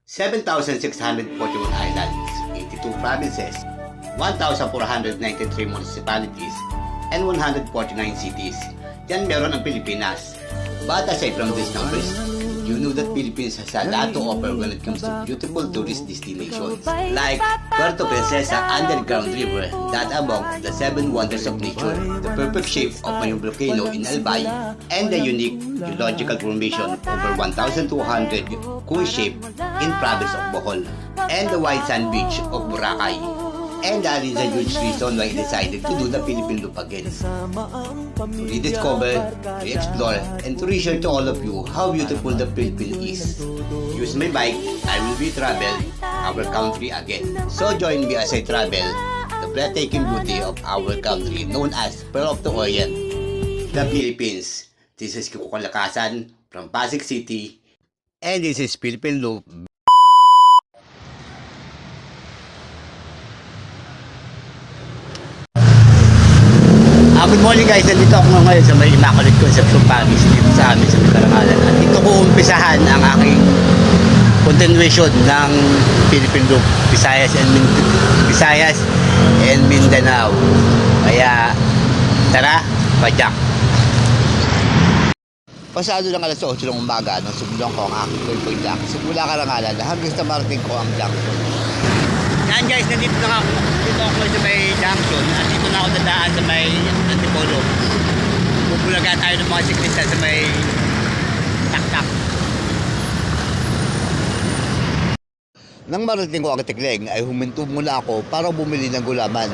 7,641 islands, 82 provinces, 1,493 municipalities, and 149 cities. Yan meron ang Pilipinas. But aside from these numbers, you know that Philippines has a lot to offer when it comes to beautiful tourist destinations like Puerto Princesa Underground River, that among the 7 wonders of nature, the perfect shape of Mayong volcano in Albay, and the unique geological formation over 1,200 cone shape in province of Bohol, and the white sand beach of Boracay. And that is a huge reason why I decided to do the Philippine Loop again. To rediscover, to explore, and to reshare to all of you how beautiful the Philippines is. Use my bike, I will be travel our country again. So join me as I travel the breathtaking beauty of our country known as Pearl of the Orient, the Philippines. This is Kiko Kalakasan from Pasig City, and this is Philippine Loop. Good morning guys, nandito ako ngayon sa may Immaculate Conception Parish dito sa amin sa Karangalan. At dito ko umpisahan ang aking continuation ng Philippine Loop, Visayas and Mindanao. Kaya tara, padyak. Pasado lang alas 8 ng umaga nung subulan ko ang aking toy jack. Simula Karangalan hanggang sa marating ko ang junction. Yan guys, nandito na ako. Dito ako sa may junction at dito na ako dadaan sa may Antipolo. Bubulaga tayo ng mga siklista sa may taktak. Nang marating ko ang Tikleng ay huminto muna ako para bumili ng gulaman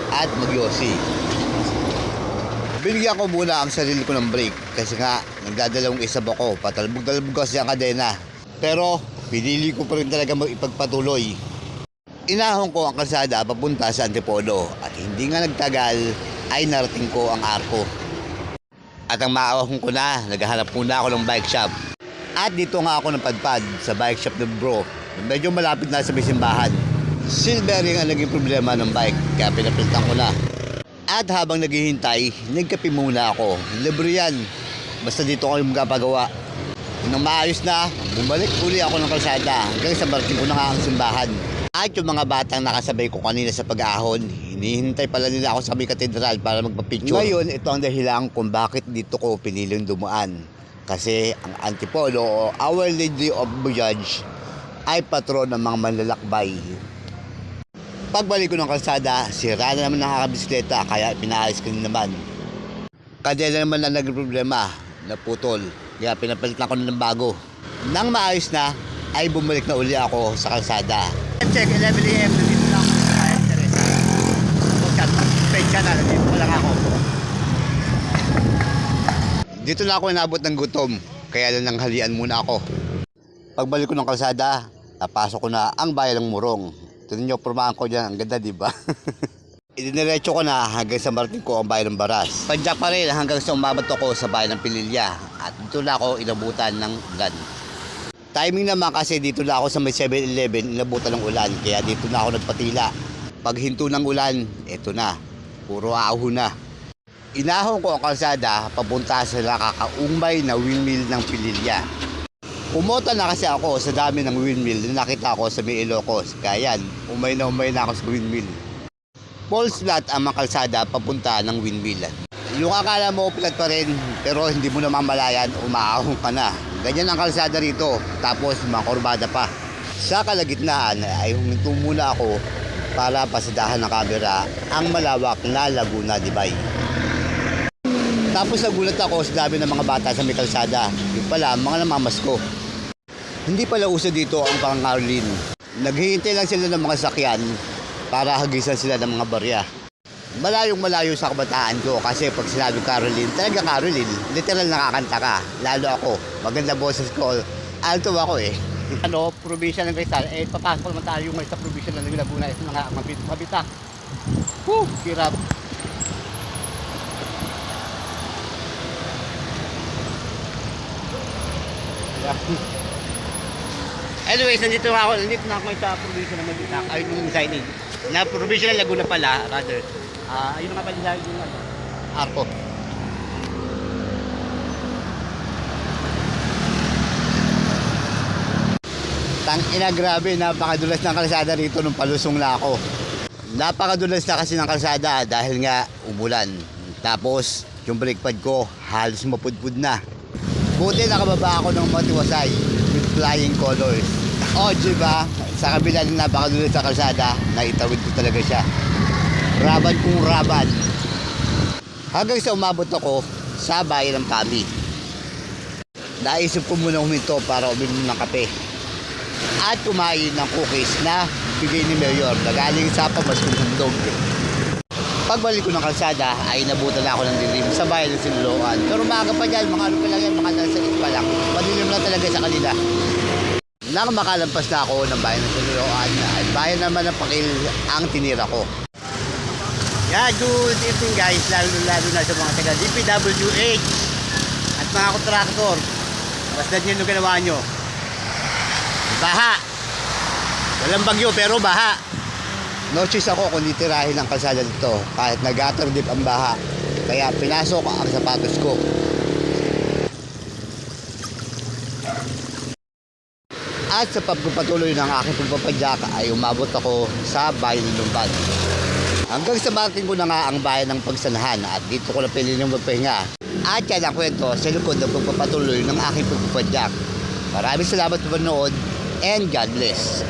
at magyosi. Binigyan ko muna ang sarili ko ng break kasi nga nagdadalawang isab ako, patalbog-talbog kasi ang kadena. Pero pinili ko pa rin talaga ipagpatuloy. Inahon ko ang kalsada papunta sa Antipolo at hindi nga nagtagal ay narating ko ang Arco. At ang maahon ko na, naghahanap muna ako ng bike shop. At dito nga ako napadpad sa bike shop ng bro. Medyo malapit na sa may simbahan. Silvering ang naging problema ng bike kaya pinapilitan ko na. At habang naghihintay, nagkape muna ako. Libre yan. Basta dito ako yung magpapagawa. Nang maayos na, bumalik uli ako ng kalsada hanggang sa marating ko na nga ang simbahan. At yung mga batang nakasabay ko kanina sa pag-ahon, hinihintay pala nila ako sa may katedral para magpa-picture. Ngayon, ito ang dahilan kung bakit dito ko piniling dumaan. Kasi ang Antipolo o Our Lady of Buyaj ay patron ng mga manlalakbay. Pagbalik ko ng kalsada, sira na naman nakakabisikleta kaya pinaalis ko naman. Kadena naman na naging problema, naputol, kaya pinapalitan ko na ng bago. Nang maayos na, ay bumalik na uli ako sa kalsada. Check, 11 AM, nandito lang ako sa Kaya Teresa. Pagka na, nandito lang ako. Dito na ako inabot ng gutom, kaya lang nanghalian muna ako. Pagbalik ko ng kalsada, napasok ko na ang bayan ng Morong. Tignan nyo, pormahan ko dyan, ang ganda diba? Idiniretso ko na hanggang sa marating ko ang bayan ng Baras. Padyak pa rin hanggang sa umabot ako sa bayan ng Pililya. At dito na ako inabutan ng ulan. Timing naman kasi dito na ako sa may 7-Eleven, inabutan ng ulan. Kaya dito na ako nagpatila. Pag hinto ng ulan, eto na. Puro ahon na. Inahon ko ang kalsada papunta sa nakakaumay na windmill ng Pililya. Pumota na kasi ako sa dami ng windmill na nakita ko sa may Ilocos. Kaya yan, umay na ako sa windmill. False flat ang mga kalsada papunta ng windmill. Yung akala mo flat pa rin, pero hindi mo na mamalayan, umaahon ka na. Ganyan ang kalsada rito, tapos mga kurbada pa. Sa kalagitnaan ay huminto muna ako para pasadahan ng kamera ang malawak na Laguna de Bay. Tapos nagulat ako sa dami ng mga bata sa may kalsada. Yung pala, mga namamasko. Hindi pala uso dito ang pang-Caroline. Naghihintay lang sila ng mga sakyan para hagisan sila ng mga barya. Malayong-malayo sa kabataan ko kasi pag sinabing Caroline, talaga Caroline, literal nakakanta ka. Lalo ako, maganda boses ko, alto ako eh. Probinsya ng Rizal, papasok naman tayo ngayon sa probinsya ng Laguna, ito mga mabitak. Hirap. Anyways, nandito na ako sa probinsya ng Mabitak, ayun yung signage. Na probinsya ng Laguna pala, rather. Ayun nga pala yung Arco. Tangina, grabe, napakadulas ng kalsada rito nung palusong na ako. Napakadulas na kasi ng kalsada dahil nga umulan. Tapos, yung brake pad ko, halos mapudpud na. Buti nakababa ako ng matiwasay with flying colors. O, diba? Sa kabila ng napakadulas sa kalsada, naitawid ko talaga siya. Raban kung raban. Hanggang sa umabot ako sa bayan ng Pami. Naisip ko muna huminto para uminom ng kape. At kumain ng cookies na bigay ni Mayor na galing sa pamaskong handog. Pagbalik ko ng kalsada ay nabutan na ako ng dilim sa bayan ng Sinuloocan. Pero umaga pa dyan, mga ano pa lang yan, mga nasa pa lang. Madilim lang talaga sa kanila. Nang makalampas na ako ng bayan ng Sinuloocan, ay bayan naman ng Pakil ang tinira ko. Yeah, good evening guys, lalo na sa mga taga DPWH at mga kontraktor. Basta nyo yung ginawa nyo. Baha. Walang bagyo pero baha. No choice ako kung titirahin ang kalsada dito kahit nag-aterdip ang baha. Kaya pinasok ang sapatos ko. At sa pagpapatuloy ng aking pagpapadyak ay umabot ako sa bayan ng Lumban. Hanggang sa marating ko na nga ang bayan ng Pagsanahan at dito ko na pili ng magpahinga. At yan ang kwento sa likod ng pagpapatuloy ng aking pagpapadyak. Maraming salamat sa panonood and God bless.